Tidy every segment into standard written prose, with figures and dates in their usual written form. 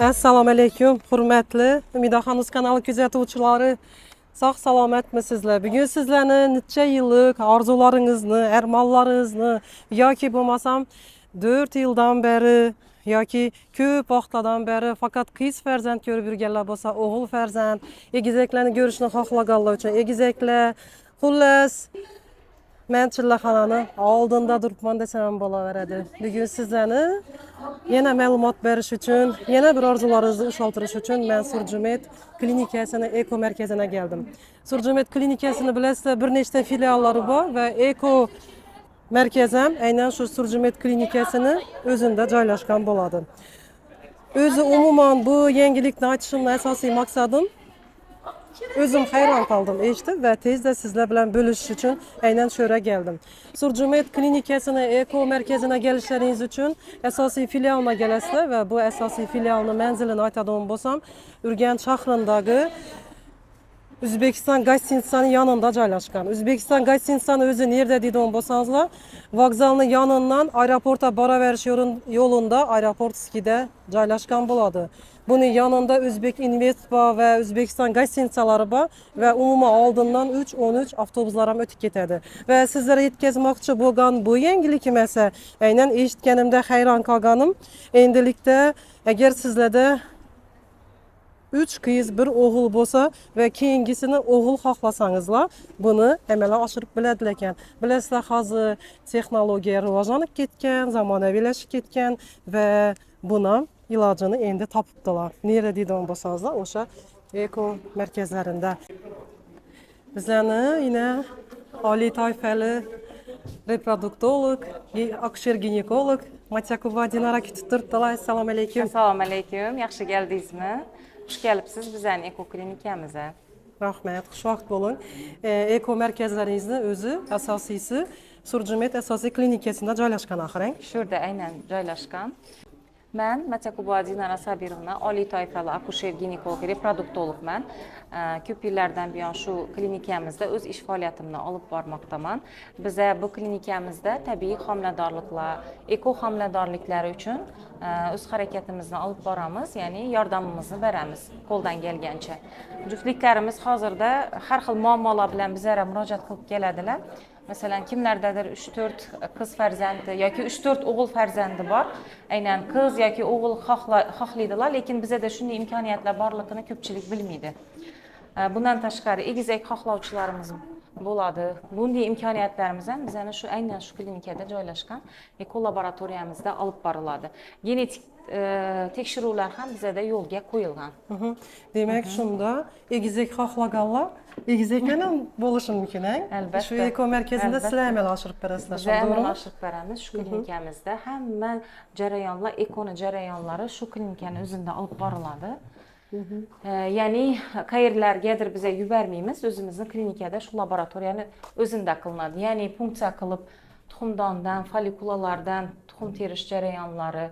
Assalomu alaykum, hurmatli Umidaxonuz kanali kuzatuvchilari. Sog' salomatmisizlar? Bugun sizlarni necha yillik orzularingizni, armonlaringizni yoki bo'lmasam 4 yildan beri yoki ko'p vaqtdan beri faqat qiz farzand ko'rib yurganlar bo'lsa, o'g'il farzand, egizaklarni ko'rishni xohlaganlar uchun egizaklar, xullas men chillaxonani oldinda turibman desam ham bo'laveradi. Bugun sizlarni yana ma'lumot berish uchun, yana bir orzularingizni ushaltirish uchun men Surjumet klinikasini Eko markazina keldim. Surjumet klinikasini bilasizlar, bir nechta filiallari bor va Eko markaz ham aynan shu Surjumet klinikasini o'zida joylashgan bo'ladi. O'zi umuman bu yangilikni aytishimning asosiy maqsadim o'zim hayron qoldim eshitib va tezda sizlar bilan bo'lishish uchun aynan shu yerga keldim. Surjumet klinikasini Eko markazina kelishlaringiz uchun asosiy filialga kelasizlar va bu asosiy filialning manzilini aytadigan bo'lsam, Urganch shahrindagi O'zbekiston gostinitsasining yonida joylashgan. O'zbekiston gostinitsasining o'zi nerede deydigan bo'lsangizlar, vokzalning yonidan aeroportga boraverish yo'lida aeroportskida joylashgan bo'ladi. Buning yonida O'zbek Invest bor va O'zbekiston gostinitsalari bor va umuman oldindan 3-13 avtobuslar ham o'tib ketadi. Va sizlarga yetkazmoqchi bo'lgan bu yangilik emas, aynan eshitganimda hayron qolganim. Endilikda agar sizlarda 3 qiz, 1 o'g'il bo'lsa va keyingisini o'g'il xohlasangizlar, buni amalga oshirib biladilar ekan. Bilasizlar, hozir texnologiya rivojlanib ketgan, zamonaviylashib ketgan va buni ilojini endi topibdilar. Nere deydigan bo'lsangizlar, o'sha Eko markazlarida. Bizlarni yana oliy toifali reproduktolog, akusher-ginekolog Matyakova Dinara kutib turibdilar. Assalomu alaykum. Assalomu alaykum. Yaxshi keldingizmi? Xush kelibsiz bizning Eko klinikamizga. Rahmat, xushvaqt bo'ling. Eko markazlaringizni o'zi asosiysi Surjumet asosiy klinikasida joylashgan axirang. Shurda aynan joylashgan. Men Matyakova Dinara Sabirovna, oliy toifali akusher ginekolog reproduktologman. Ko'p yillardan buyon shu klinikamizda o'z ish faoliyatimni olib bormoqdaman. Biza bu klinikamizda tabiiy homiladorliklar, eko homiladorliklari uchun o'z harakatimizni olib boramiz, ya'ni yordamimizni beramiz qo'ldan kelgancha. Juftliklarimiz hozirda har xil muammolar bilan bizlarga murojaat qilib keladilar. Masalan, kimlardadir 3-4 qiz farzandi yoki 3-4 o'g'il farzandi bor. Aynan qiz yoki o'g'il xohlaydilar, lekin bizda shunday imkoniyatlar borligini ko'pchilik bilmaydi. Bundan tashqari egizak xohlovchilarimiz bo'ladi. Bunday imkoniyatlarimiz ham bizning shu aynan shu klinikada joylashgan Eko laboratoriyamizda olib boriladi. Genetik tekshiruvlar ham bizda yo'lga qo'yilgan. Demak, shunda egizak xohlaganlar egizaklar ham bo'lishi mumkin, Albatta. Shu Eko markazida sizlar amalga oshirib berasizlar, to'g'rimi? Amalga oshirib beramiz. Shu klinikamizda hamma jarayonlar, ekoni jarayonlari shu klinikani o'zida olib boriladi. Ya'ni qayerlargadir biz yubormaymiz, o'zimizning klinikada shu laboratoriyani o'zida qilinadi. Ya'ni punksiya qilib tuxumdondan, folikulalardan tuxum terish jarayonlari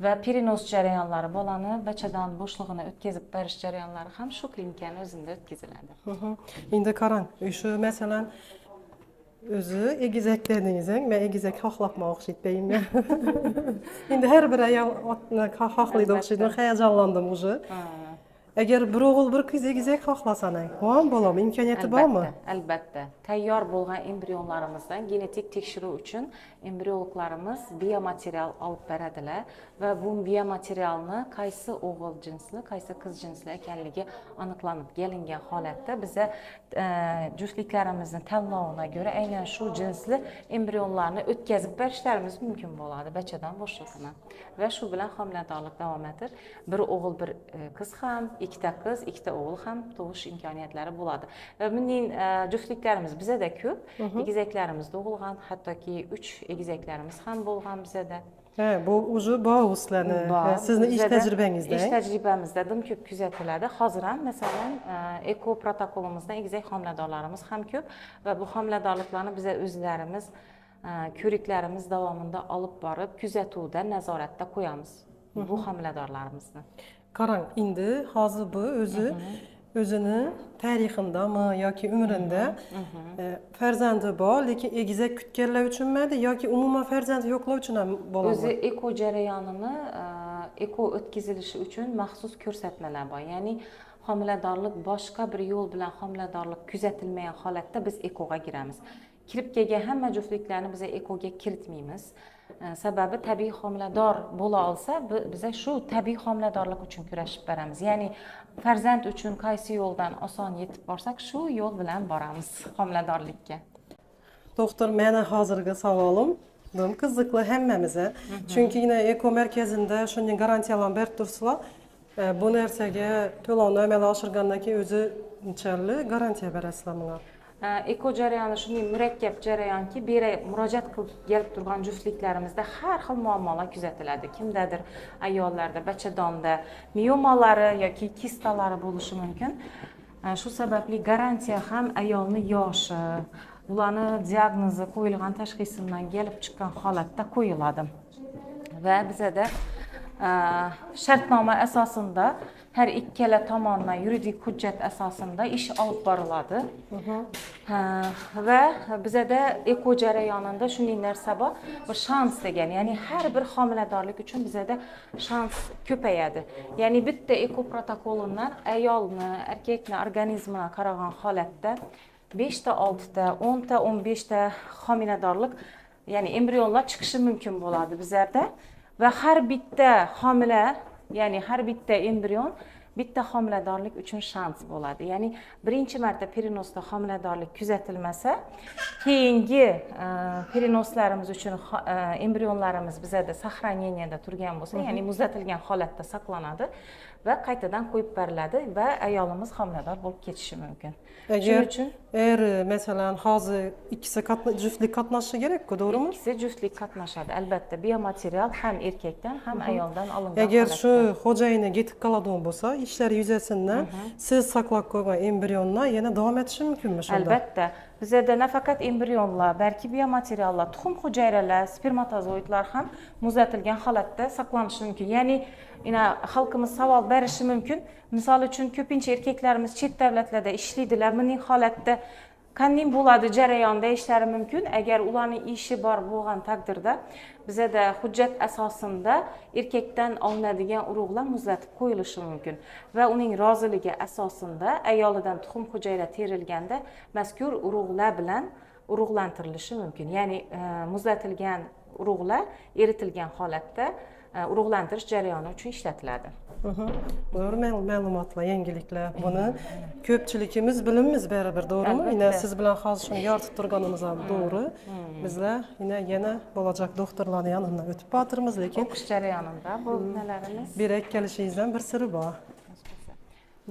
va perinoz jarayonlari, bolani bachadan bo'shlig'ini o'tkazib berish jarayonlari ham shu klinikani o'zida o'tkaziladi. Endi qarang, shu masalan o'zi egizaklar dedingiz, men egizak xohlabman o'xshaytmayman. Endi har bir ayol xohlaydi o'xshaydi, hayajonlandim уже. Agar bir o'g'il bir qiz egizak xohlasang, ham bo'ladimi? Imkoniyati bormi? Albatta. Tayyor bo'lgan embrionlarimizdan genetik tekshiruv uchun embriologlarimiz biomaterial olib beradilar va bu biomaterialni qaysi o'g'il jinsli, qaysi qiz jinsli ekanligi aniqlanib kelingan holatda biza juftliklarimizning tanloviga ko'ra aynan shu jinsli embrionlarni o'tkazib berishlarimiz mumkin bo'ladi bachadan bo'shlig'ini. Va shu bilan homiladorlik davom etib, bir o'g'il, bir qiz ham, ikkita qiz, ikkita o'g'il ham tug'ish imkoniyatlari bo'ladi. Va bunday juftliklarimiz bizada ko'p, egizaklarimiz tug'ilgan, hattoki 3 egizaklarimiz ham bo'lgan bizada. Bu уже bor sizlarni, sizning ish tajribangizda. Ish tajribamizda ko'p kuzatiladi. Hozir ham masalan eko protokolimizda egizak homiladorlarimiz ham ko'p va bu homiladorliklarni biz o'zlarimiz ko'riklarimiz davomida olib borib, kuzatuvda, nazoratda qo'yamiz bu homiladorlarimizni. Qarang, endi hozir bu o'zini tarixindami yoki umrinda farzandi bor, lekin egizak kutganlar uchunmi yoki umuman farzandi yo'qlar uchun ham bo'ladi? O'zi eko jarayonini eko o'tkazilishi uchun maxsus ko'rsatmalar bor. Ya'ni homiladorlik boshqa bir yo'l bilan homiladorlik kuzatilmagan holatda biz ekoga giramiz. Kirib kelgan hamma juftliklarni biz ekoga kiritmaymiz. Sababi tabiiy homilador bo'la olsa, biz shu tabiiy homiladorlik uchun kurashib boramiz. Ya'ni farzand uchun qaysi yo'ldan oson yetib borsak, shu yo'l bilan boramiz homiladorlikka. Doktor, meni hozirgi savolim qiziqli hammamizga. Chunki yine eko merkezinde shunday garantiyalarni berib tursalar, bu narsaga to'lovni amalga oshirgandan keyin o'zi necharli garantiya berasizlar menga? Eko jarayoni shunday murakkab jarayonki, bu yerga murojaat qilib kelib turgan juftliklarimizda har xil muammolar kuzatiladi. Kimdadir ayollarda bachadonda miomalari yoki kistalari bo'lishi mumkin. Shu sababli garantiya ham ayolni yoshi, ularni diagnozi qo'yilgan tashxisidan kelib chiqqan holatda qo'yiladi. Va bizada shartnoma asosida har ikkala tomondan yuridik hujjat asosida ish olib boriladi. Va bizada eko jarayonida shunday narsa bor, bir shans degan, ya'ni har bir homiladorlik uchun bizada shans ko'payadi. Ya'ni bitta eko protokolidan ayolni, erkakni organizmiga qaragan holatda 5 ta, 6 ta, 10 ta, 15 ta homiladorlik, ya'ni embrionlar chiqishi mumkin bo'ladi bizlarda. Va har bitta homila, ya'ni har bitta embrion bitta homiladorlik uchun shans bo'ladi. Ya'ni birinchi marta perinosda homiladorlik kuzatilmasa, keyingi perinoslarimiz uchun embrionlarimiz bizada sahraneniyada turgan bo'lsa, ya'ni muzlatilgan holatda saqlanadi va qaytadan qo'yib beriladi va ayolimiz homilador bo'lib ketishi mumkin. Shuning uchun masalan hozir ikkisi juftlik qatnashishi kerak-ku, to'g'rimi? Ikkisi juftlik qatnashadi. Albatta, biomaterial ham erkakdan, ham ayoldan olingan. Agar shu xo'jayini yetib qoladigan bo'lsa, ishlar yuzasidan siz saqlab qo'ygan embrionlar yana davom etishi mumkinmi shunda? Albatta. Bizada nafaqat embrionlar, balki biomateriallar, tuxum hujayralar, spermatozoidlar ham muzlatilgan holatda saqlanishi mumkin. Ya'ni xalqimiz savol berishi mumkin. Misol uchun ko'pincha erkaklarimiz chet davlatlarda ishlaydilar. Buning holatda qanday bo'ladi jarayon deyishlari mumkin. Agar ularning ishi bor bo'lgan taqdirda bizada hujjat asosida erkakdan olinadigan urug'lar muzlatib qo'yilishi mumkin va uning roziligi asosida ayolidan tuxum hujayra terilganda mazkur urug'lar bilan urug'lantirilishi mumkin. Ya'ni muzlatilgan urug'lar eritilgan holatda urug'lantirish jarayoni uchun ishlatiladi. Doğru ma'lumotlar, yangiliklar. Buni ko'pchiligimiz bilamiz baribir, to'g'rimi? Yine siz bilan hozir shuni yoritib turganimiz ham to'g'ri. Bizlar yana bo'lajak doktorlarning yonidan o'tib boramiz, lekin o'qish jarayonida bu nimalarimiz bir kelishingizdan bir siri bor.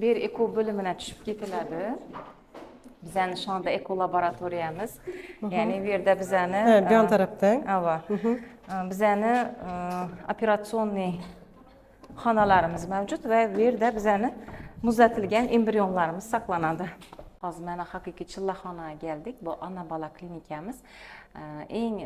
Bir eko bo'limine tushib ketiladi. Bizani şu anda eko laboratoriyamiz. Ya'ni bu yerda bizani bu yon tarafdan. Ava. Bizani operatsionni xonalarimiz mavjud va bu yerda bizani muzlatilgan embrionlarimiz saqlanadi. Hozir mana haqiqiy chillaxonaga keldik. Bu ona bola klinikamiz. Eng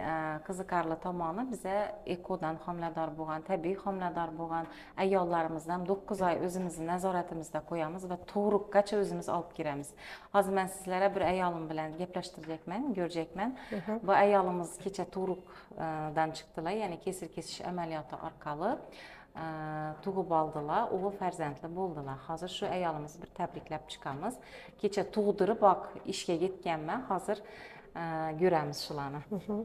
qiziqarli tomoni biza ekodan homilador bo'lgan, tabiiy homilador bo'lgan ayollarimizdan 9 oy o'zimizni nazoratimizda qo'yamiz va tug'ruqgacha o'zimiz olib kiramiz. Hozir men sizlarga bir ayolim bilan gaplashtirajakman, ko'rjakman. Bu ayolimiz kecha tug'ruqdan chiqdilar, ya'ni kesir kesish amaliyoti orqali tug'ib oldilar, o'g'il farzandli bo'ldilar. Hozir shu ayolimizni bir tabriklab chiqamiz. Kecha tug'dirib ishga ketganman. Hozir ko'ramiz shularni.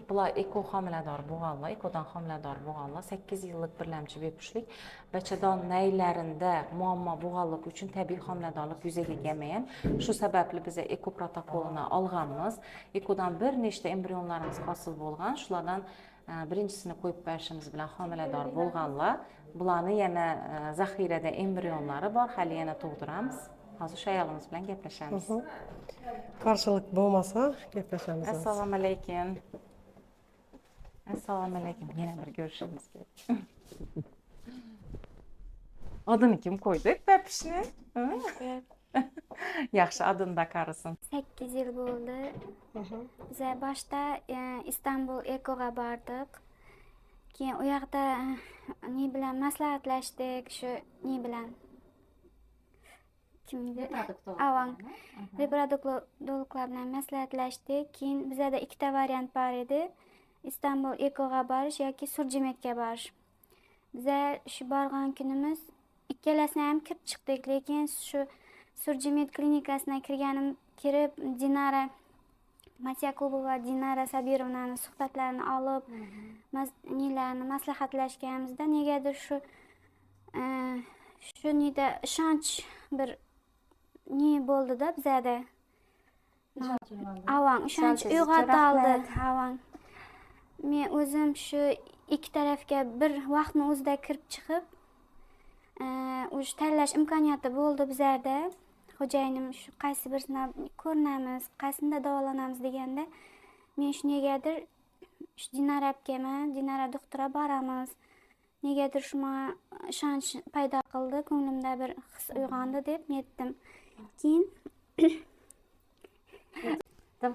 Bular eko homilador bo'lganlar, ekodan homilador bo'lganlar 8 yillik birlamchi bepushtlik bachadon naylarida muammo bo'lganlik uchun tabiiy homiladorlik yuzaga kelmagan. Shu sababli biz eko protokolini olganmiz. Ekodan bir nechta embrionlarimiz hosil bo'lgan. Shulardan birinchisini qo'yib berishimiz bilan homilador bo'lganlar. Bularni yana zaxirada embrionlari bor, hali yana tug'diramiz. Hozir shu ayolimiz bilan gaplashamiz. Qarshilik bo'lmasa gaplashamiz. Assalomu alaykum. Assalomu alaykum. Yana bir ko'rishimiz kerak. Adını kim qo'ydi? Pepishni? Yaxshi, adını da qarasin. 8 yil bo'ldi. Biz boshda Istanbul Ekoga bordik. Keyin u yoqda ne bilan maslahatlashdik, shu ne bilan kimdi? Avan reproduktorlar bilan maslahatlashdik. Keyin bizda ikkita variant bor edi. Istanbul Ekoga borish yoki Surjimetga borish. Bize şu bargan günümüz ikkalasini ham kirib chiqdik, lekin shu Surjimed klinikasiga kirib Dinara Matyakubova va Dinara Sabirovnaning suhbatlarini olib, maslahatlashganimizda negadir shu nida ishonch bir bo'ldi-da bizada. Avang ishonch uyg'otildi. Avang. Men o'zim shu ikki tarafga bir vaqtni o'zida kirib chiqib, o'sha tanlash imkoniyati bo'ldi bizlarda. Xo'jayinim shu qaysi birini ko'rinamiz, qaysida davolanamiz deganda, men shu negadir shu Dinara apkama, Dinara doktorga boramiz. Negadir shuma ishonch paydo qildi, ko'nglimda bir his uyg'ondi deb netdim. Keyin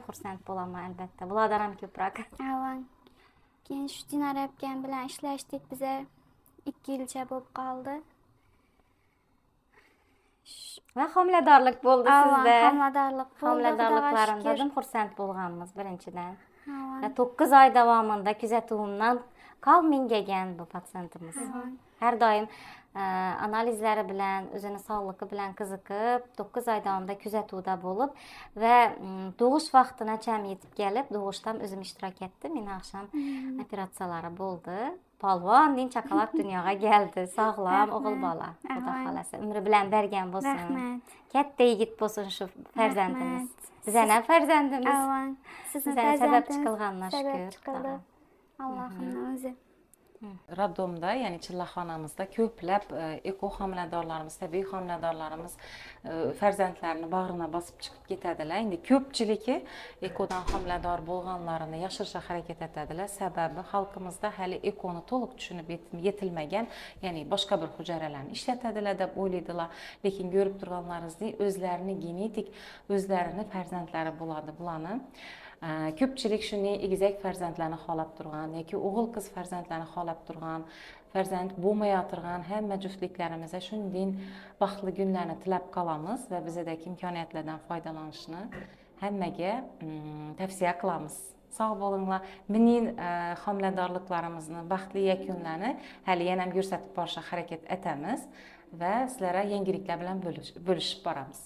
Xursand bo'laman albatta. Bulardan ham ko'proq. avval keyin shu Dinara apkam bilan ishlashdik, biza 2 yilcha bo'lib qoldi. Va homiladorlik bo'ldi sizda. Homiladorlik bo'ldi. Homiladorliklarimda ham xursand bo'lganmiz birinchidan. Avval. Va 9 oy davomida kuzatuvimdan qolmingagan bu patsientimiz. Har doim analizlari bilan, o'zini sog'ligi bilan qiziqib, 9 oy davomida kuzatuvda bo'lib va tug'ish vaqtinacha yetib kelib, tug'ishdan o'zim ishtirok etdim. Meni axsham operatsiyalari bo'ldi. Polvon din chaqaloq dunyoga keldi. Sog'lom o'g'il bola. Xudo xolasa umri bilan bergan bo'lsin. Rahmat. Katta yigit bo'lsin shu farzandimiz. Bizana farzandimiz. Avval sizni Bizana sabab farzandingiz chiqilganlar sabab shukr. chiqildi. Allohning o'zi. Raddomda, ya'ni chillaxonamizda ko'plab eko homiladorlarimiz, tabiiy homiladorlarimiz farzandlarini bag'rina bosib chiqib ketadilar. Endi ko'pchiligi ekodan homilador bo'lganlarini yashirishga harakat etadilar. Sababi xalqimizda hali ekoni to'liq tushunib yetilmagan, ya'ni boshqa bir hujayralarni ishlatadilar deb o'ylaydilar. Lekin ko'rib turganlaringizdek, o'zlarini genetik, o'zlarini farzandlari bo'ladi bularni. Ko'pchilik shuni egizak farzandlarni xohlab turgan yoki o'g'il qiz farzandlarni xohlab turgan, farzand bo'lmayotirgan hamma juftliklarimizga shunday baxtli kunlarni tilab qolamiz va bizadagi imkoniyatlardan foydalanishni hammaga tavsiya qilamiz. Sog' bo'linglar. Mening homiladorliklarimizni baxtli yakunlarini hali yana ham ko'rsatib borishga harakat etamiz va sizlarga yangiliklar bilan bo'lishib boramiz.